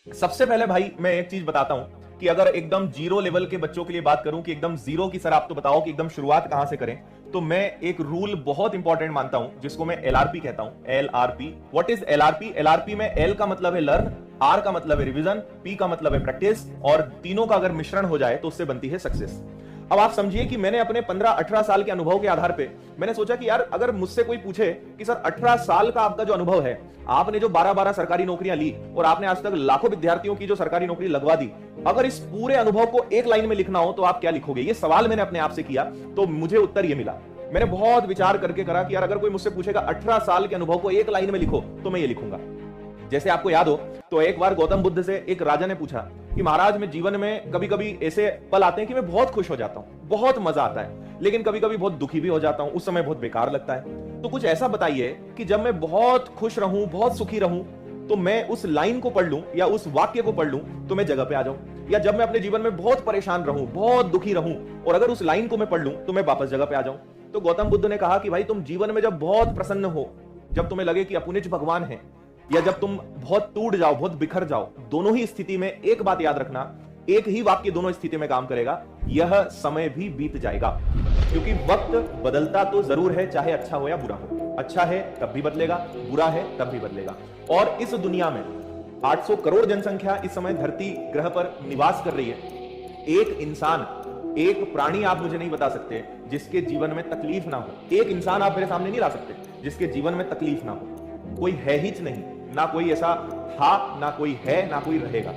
सबसे पहले भाई मैं एक चीज बताता हूं कि अगर एकदम जीरो लेवल के बच्चों के लिए बात करूं कि एकदम जीरो की सर आप तो बताओ कि एकदम शुरुआत कहां से करें, तो मैं एक रूल बहुत इंपॉर्टेंट मानता हूं जिसको मैं एलआरपी कहता हूं। LRP, what is LRP? LRP में एल का मतलब है लर्न, आर का मतलब है रिवीजन, पी का मतलब है प्रैक्टिस, और तीनों का अगर मिश्रण हो जाए तो उससे बनती है सक्सेस। अब आप समझिए कि मैंने अपने 15-18 साल के अनुभव के आधार पे मैंने सोचा कि यार अगर मुझसे कोई पूछे कि सर 18 साल का आपका जो अनुभव है, आपने जो 12-12 सरकारी नौकरियां ली और आपने आज तक लाखों विद्यार्थियों की जो सरकारी नौकरी लगवा दी, अगर इस पूरे अनुभव को एक लाइन में लिखना हो तो आप क्या लिखोगे? ये सवाल मैंने अपने आप से किया तो मुझे उत्तर ये मिला। मैंने बहुत विचार करके करा कि यार अगर कोई मुझसे पूछेगा 18 साल के अनुभव को एक लाइन में लिखो तो मैं ये लिखूंगा। जैसे आपको याद हो तो एक बार गौतम बुद्ध से एक राजा ने पूछा कि महाराज मैं जीवन में कभी कभी ऐसे पल आते हैं कि मैं बहुत खुश हो जाता हूं, बहुत मजा आता है, लेकिन कभी कभी बहुत दुखी भी हो जाता हूं, उस समय बहुत बेकार लगता है। तो कुछ ऐसा बताइए कि जब मैं बहुत खुश रहूं, बहुत सुखी रहूं, तो मैं उस लाइन को पढ़ लूं या उस वाक्य को पढ़ लूं तो मैं जगह पे आ जाऊं, या जब मैं अपने जीवन में बहुत परेशान रहूं, बहुत दुखी रहूं और अगर उस लाइन को मैं पढ़ लूं तो मैं वापस जगह पे आ जाऊं। तो गौतम बुद्ध ने कहा कि भाई तुम जीवन में जब बहुत प्रसन्न हो, जब तुम्हें लगे कि अपुनिज भगवान है, या जब तुम बहुत टूट जाओ, बहुत बिखर जाओ, दोनों ही स्थिति में एक बात याद रखना, एक ही वाक्य दोनों स्थिति में काम करेगा, यह समय भी बीत जाएगा। क्योंकि वक्त बदलता तो जरूर है, चाहे अच्छा हो या बुरा हो। अच्छा है तब भी बदलेगा, बुरा है तब भी बदलेगा। और इस दुनिया में 800 करोड़ जनसंख्या इस समय धरती ग्रह पर निवास कर रही है। एक इंसान, एक प्राणी आप मुझे नहीं बता सकते जिसके जीवन में तकलीफ ना हो। एक इंसान आप मेरे सामने नहीं ला सकते जिसके जीवन में तकलीफ ना हो। कोई है ही नहीं, ना कोई ऐसा था, ना कोई है, ना कोई रहेगा।